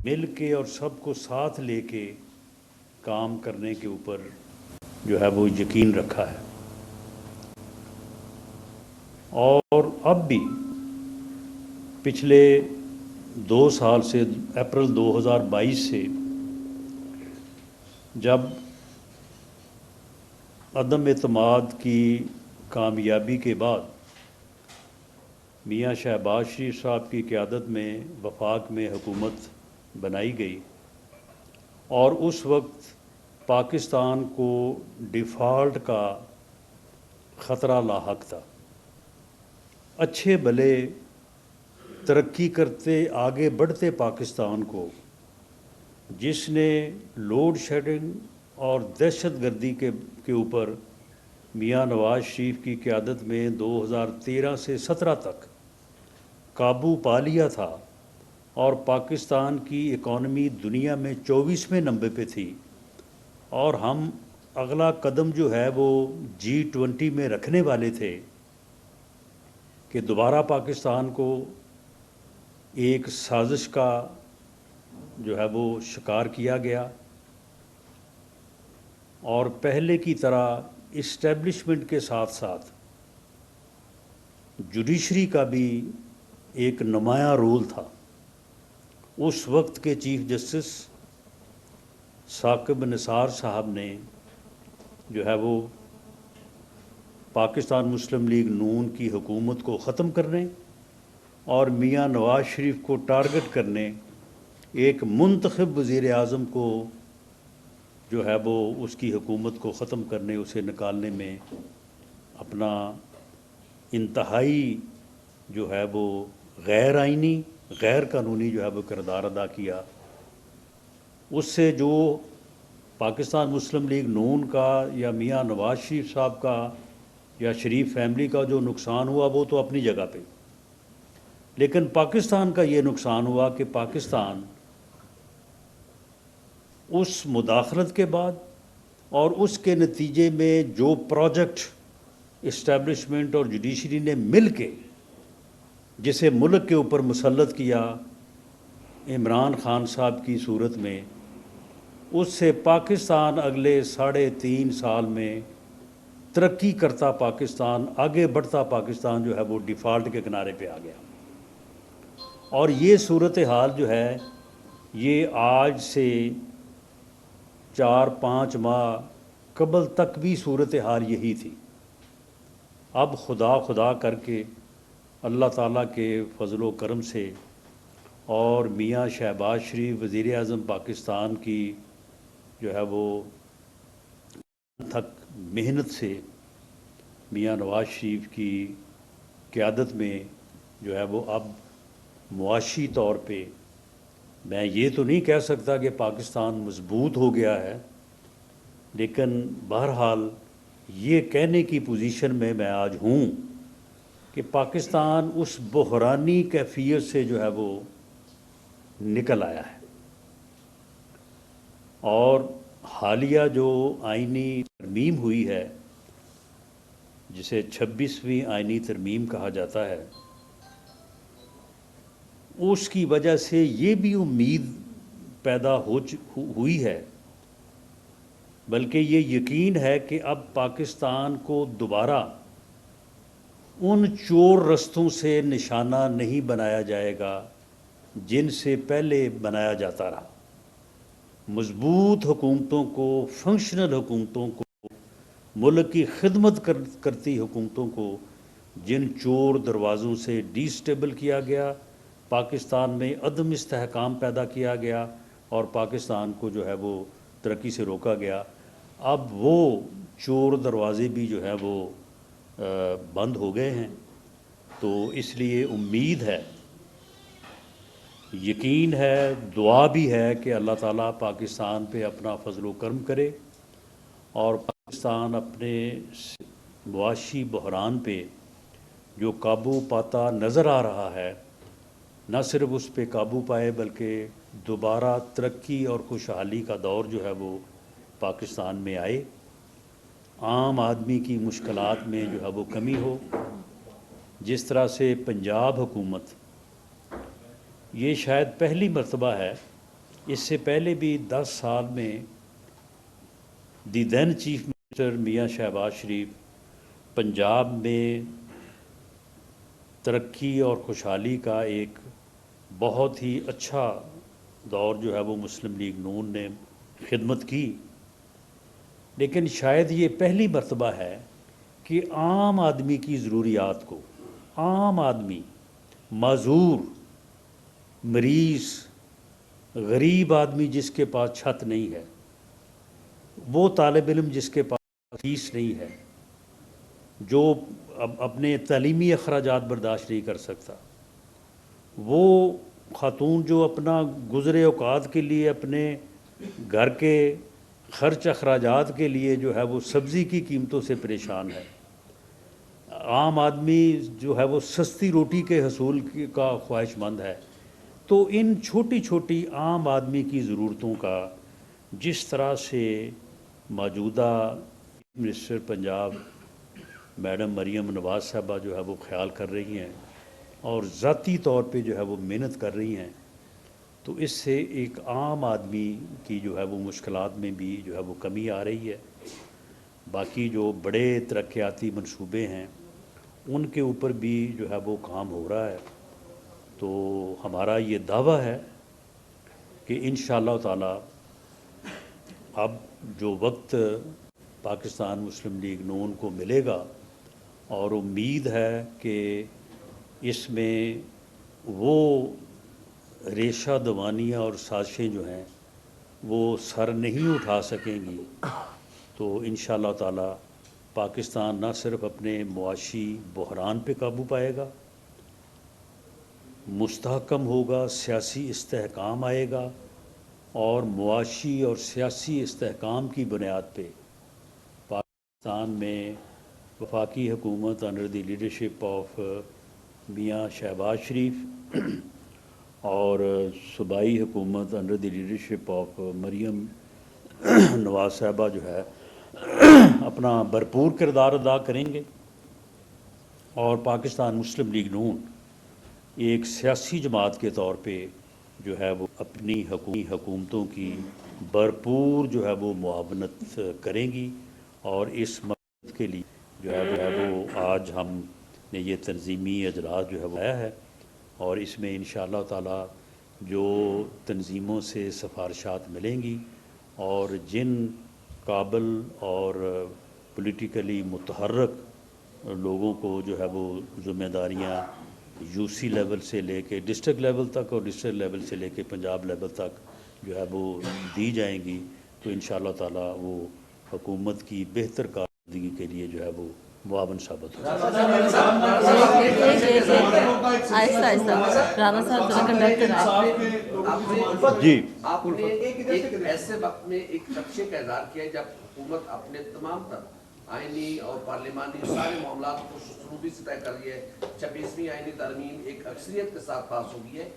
مل کے اور سب کو ساتھ لے کے کام کرنے کے اوپر جو ہے وہ یقین رکھا ہے، اور اب بھی پچھلے 2 سال سے اپریل 2022 سے جب عدم اعتماد کی کامیابی کے بعد میاں شہباز شریف صاحب کی قیادت میں وفاق میں حکومت بنائی گئی، اور اس وقت پاکستان کو ڈیفالٹ کا خطرہ لاحق تھا۔ اچھے بھلے ترقی کرتے آگے بڑھتے پاکستان کو جس نے لوڈ شیڈنگ اور دہشت گردی کے اوپر میاں نواز شریف کی قیادت میں 2013 سے 17 تک قابو پا لیا تھا، اور پاکستان کی اکانومی دنیا میں 24ویں نمبر پہ تھی، اور ہم اگلا قدم جو ہے وہ G20 میں رکھنے والے تھے کہ دوبارہ پاکستان کو ایک سازش کا جو ہے وہ شکار کیا گیا، اور پہلے کی طرح اسٹیبلشمنٹ کے ساتھ ساتھ جوڈیشری کا بھی ایک نمایاں رول تھا۔ اس وقت کے چیف جسٹس ثاقب نثار صاحب نے جو ہے وہ پاکستان مسلم لیگ نون کی حکومت کو ختم کرنے اور میاں نواز شریف کو ٹارگٹ کرنے ایک منتخب وزیر اعظم کو جو ہے وہ اس کی حکومت کو ختم کرنے، اسے نکالنے میں اپنا انتہائی جو ہے وہ غیر آئینی غیر قانونی جو ہے وہ کردار ادا کیا۔ اس سے جو پاکستان مسلم لیگ نون کا یا میاں نواز شریف صاحب کا یا شریف فیملی کا جو نقصان ہوا وہ تو اپنی جگہ پہ، لیکن پاکستان کا یہ نقصان ہوا کہ پاکستان اس مداخلت کے بعد اور اس کے نتیجے میں جو پروجیکٹ اسٹیبلشمنٹ اور جوڈیشری نے مل کے جسے ملک کے اوپر مسلط کیا عمران خان صاحب کی صورت میں، اس سے پاکستان اگلے 3.5 سال میں ترقی کرتا پاکستان، آگے بڑھتا پاکستان جو ہے وہ ڈیفالٹ کے کنارے پہ آ گیا۔ اور یہ صورتحال جو ہے یہ آج سے 4-5 ماہ قبل تک بھی صورتحال یہی تھی۔ اب خدا کر کے اللہ تعالیٰ کے فضل و کرم سے اور میاں شہباز شریف وزیر اعظم پاکستان کی جو ہے وہ تک محنت سے میاں نواز شریف کی قیادت میں جو ہے وہ اب معاشی طور پہ میں یہ تو نہیں کہہ سکتا کہ پاکستان مضبوط ہو گیا ہے، لیکن بہرحال یہ کہنے کی پوزیشن میں آج ہوں کہ پاکستان اس بحرانی کیفیت سے جو ہے وہ نکل آیا ہے، اور حالیہ جو آئینی ترمیم ہوئی ہے جسے 26ویں آئینی ترمیم کہا جاتا ہے، اس کی وجہ سے یہ بھی امید پیدا ہوئی ہے، بلکہ یہ یقین ہے کہ اب پاکستان کو دوبارہ ان چور رستوں سے نشانہ نہیں بنایا جائے گا جن سے پہلے بنایا جاتا رہا۔ مضبوط حکومتوں کو، فنکشنل حکومتوں کو، ملک کی خدمت کرتی حکومتوں کو جن چور دروازوں سے ڈی سٹیبل کیا گیا، پاکستان میں عدم استحکام پیدا کیا گیا اور پاکستان کو جو ہے وہ ترقی سے روکا گیا، اب وہ چور دروازے بھی جو ہے وہ بند ہو گئے ہیں۔ تو اس لیے امید ہے، یقین ہے، دعا بھی ہے کہ اللہ تعالیٰ پاکستان پہ اپنا فضل و کرم کرے اور پاکستان اپنے معاشی بحران پہ جو قابو پاتا نظر آ رہا ہے، نہ صرف اس پہ قابو پائے بلکہ دوبارہ ترقی اور خوشحالی کا دور جو ہے وہ پاکستان میں آئے، عام آدمی کی مشکلات میں جو ہے وہ کمی ہو۔ جس طرح سے پنجاب حکومت یہ شاید پہلی مرتبہ ہے اس سے پہلے بھی 10 سال میں دی دین چیف منسٹر میاں شہباز شریف پنجاب میں ترقی اور خوشحالی کا ایک بہت ہی اچھا دور جو ہے وہ مسلم لیگ نون نے خدمت کی، لیکن شاید یہ پہلی مرتبہ ہے کہ عام آدمی کی ضروریات کو، عام آدمی، معذور، مریض، غریب آدمی جس کے پاس چھت نہیں ہے، وہ طالب علم جس کے پاس فیس نہیں ہے، جو اپنے تعلیمی اخراجات برداشت نہیں کر سکتا، وہ خاتون جو اپنا گزرے اوقات کے لیے اپنے گھر کے خرچ اخراجات کے لیے جو ہے وہ سبزی کی قیمتوں سے پریشان ہے، عام آدمی جو ہے وہ سستی روٹی کے حصول کا خواہش مند ہے، تو ان چھوٹی چھوٹی عام آدمی کی ضرورتوں کا جس طرح سے موجودہ منسٹر پنجاب میڈم مریم نواز صاحبہ جو ہے وہ خیال کر رہی ہیں اور ذاتی طور پہ جو ہے وہ محنت کر رہی ہیں، تو اس سے ایک عام آدمی کی جو ہے وہ مشکلات میں بھی جو ہے وہ کمی آ رہی ہے۔ باقی جو بڑے ترقیاتی منصوبے ہیں ان کے اوپر بھی جو ہے وہ کام ہو رہا ہے، تو ہمارا یہ دعویٰ ہے کہ انشاءاللہ تعالی اب جو وقت پاکستان مسلم لیگ نون کو ملے گا، اور امید ہے کہ اس میں وہ ریشہ دوانیاں اور سازشیں جو ہیں وہ سر نہیں اٹھا سکیں گی، تو انشاءاللہ تعالی پاکستان نہ صرف اپنے معاشی بحران پہ قابو پائے گا، مستحکم ہوگا، سیاسی استحکام آئے گا، اور معاشی اور سیاسی استحکام کی بنیاد پہ پاکستان میں وفاقی حکومت انڈر دی لیڈرشپ آف میاں شہباز شریف اور صوبائی حکومت under the leadership of Maryam Nawaz صاحبہ جو ہے اپنا بھرپور کردار ادا کریں گے، اور پاکستان مسلم لیگ نون ایک سیاسی جماعت کے طور پہ جو ہے وہ اپنی حکومتوں کی بھرپور جو ہے وہ معاونت کریں گی، اور اس مقصد کے لیے جو ہے وہ آج ہم نے یہ تنظیمی اجلاس جو ہے وہ آیا ہے، اور اس میں انشاءاللہ تعالی جو تنظیموں سے سفارشات ملیں گی اور جن قابل اور پولیٹیکلی متحرک لوگوں کو جو ہے وہ ذمہ داریاں یو سی لیول سے لے کے ڈسٹرکٹ لیول تک اور ڈسٹرکٹ لیول سے لے کے پنجاب لیول تک جو ہے وہ دی جائیں گی، تو انشاءاللہ تعالی وہ حکومت کی بہتر کارکردگی کے لیے جو ہے وہ معاون ثابت ہوگا۔ آہستہ آہستہ رانا صاحب ذرا کنڈکٹر ہے۔ جی، آپ نے ایک ایسے وقت میں ایک نقشے کا اظہار کیا جب حکومت اپنے تمام تر آئینی اور پارلیمانی سارے معاملات کو شروعی سے طے کر رہی ہے، 26ویں آئینی ترمیم ایک اکثریت کے ساتھ پاس ہو گئی ہے،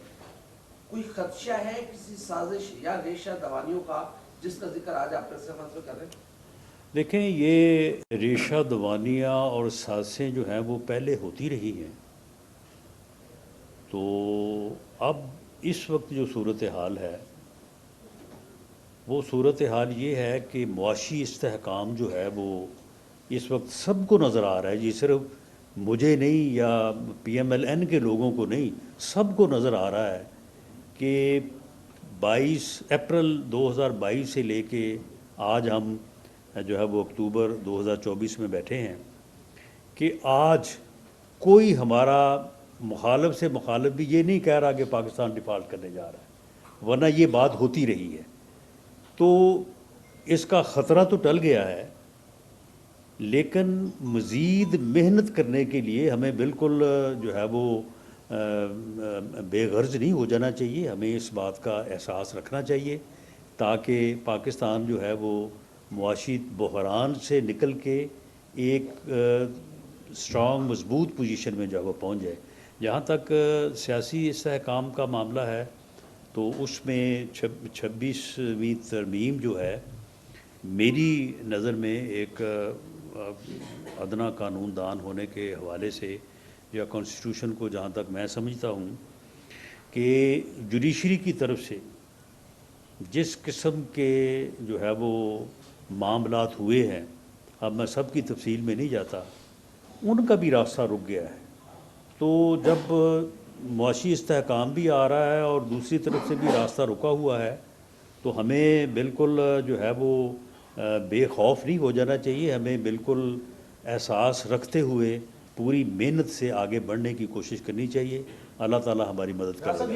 کوئی خدشہ ہے کسی سازش یا ریشہ دوانیوں کا جس کا ذکر آج آپ پریس کانفرنس میں کر رہے ہیں؟ دیکھیں یہ ریشہ دوانیاں اور سازشیں جو ہیں وہ پہلے ہوتی رہی ہیں، تو اب اس وقت جو صورتحال ہے وہ صورتحال یہ ہے کہ معاشی استحکام جو ہے وہ اس وقت سب کو نظر آ رہا ہے، جی صرف مجھے نہیں یا پی ایم ایل این کے لوگوں کو نہیں، سب کو نظر آ رہا ہے کہ 22 اپریل 2022 سے لے کے آج ہم جو ہے وہ اکتوبر 2024 میں بیٹھے ہیں کہ آج کوئی ہمارا مخالف سے مخالف بھی یہ نہیں کہہ رہا کہ پاکستان ڈیفالٹ کرنے جا رہا ہے، ورنہ یہ بات ہوتی رہی ہے، تو اس کا خطرہ تو ٹل گیا ہے، لیکن مزید محنت کرنے کے لیے ہمیں بالکل جو ہے وہ بے غرض نہیں ہو جانا چاہیے، ہمیں اس بات کا احساس رکھنا چاہیے تاکہ پاکستان جو ہے وہ معاشی بحران سے نکل کے ایک اسٹرانگ مضبوط پوزیشن میں جو ہے وہ پہنچ جائے۔ جہاں تک سیاسی استحکام کا معاملہ ہے تو اس میں 26ویں ترمیم جو ہے میری نظر میں ایک ادنا قانون دان ہونے کے حوالے سے یا کانسٹیٹیوشن کو جہاں تک میں سمجھتا ہوں کہ جوڈیشری کی طرف سے جس قسم کے جو ہے وہ معاملات ہوئے ہیں، اب میں سب کی تفصیل میں نہیں جاتا، ان کا بھی راستہ رک گیا ہے. تو جب معاشی استحکام بھی آ رہا ہے اور دوسری طرف سے بھی راستہ رکا ہوا ہے، تو ہمیں بالکل جو ہے وہ بے خوف نہیں ہو جانا چاہیے. ہمیں بالکل احساس رکھتے ہوئے پوری محنت سے آگے بڑھنے کی کوشش کرنی چاہیے. اللہ تعالیٰ ہماری مدد کرے.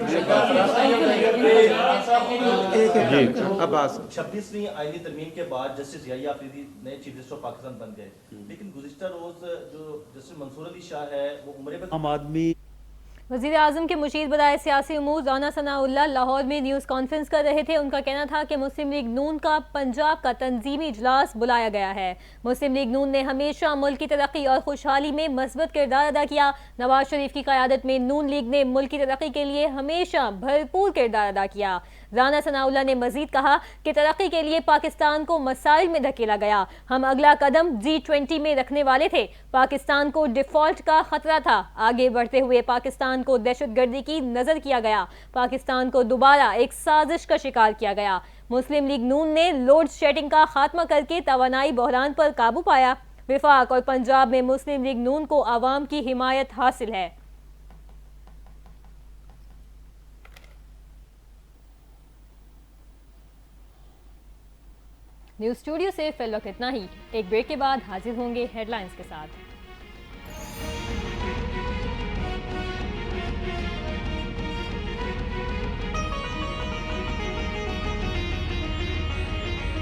26ویں آئینی ترمیم کے بعد جسٹس یحییٰ آفریدی نئے چیف جسٹس آف پاکستان بن گئے، لیکن گزشتہ روز جو جسٹس منصور علی شاہ ہے وہ عمرے پر عام آدمی وزیر اعظم کے مشیر برائے سیاسی امور رانا ثناء اللہ لاہور میں نیوز کانفرنس کر رہے تھے. ان کا کہنا تھا کہ مسلم لیگ نون کا پنجاب کا تنظیمی اجلاس بلایا گیا ہے. مسلم لیگ نون نے ہمیشہ ملک کی ترقی اور خوشحالی میں مثبت کردار ادا کیا. نواز شریف کی قیادت میں نون لیگ نے ملک کی ترقی کے لیے ہمیشہ بھرپور کردار ادا کیا. رانا ثناء اللہ نے مزید کہا کہ ترقی کے لیے پاکستان کو مسائل میں دھکیلا گیا. ہم اگلا قدم G20 میں رکھنے والے تھے. پاکستان کو ڈیفالٹ کا خطرہ تھا. آگے بڑھتے ہوئے پاکستان کو دہشت گردی کی نظر کیا گیا. پاکستان کو دوبارہ ایک سازش کا شکار کیا گیا. مسلم لیگ نون نے لوڈ شیڈنگ کا خاتمہ کر کے توانائی بحران پر قابو پایا. وفاق اور پنجاب میں مسلم لیگ نون کو عوام کی حمایت حاصل ہے. نیوز اسٹوڈیو سے فی الوقت اتنا ہی. ایک بریک کے بعد حاضر ہوں گے ہیڈ لائنز کے ساتھ.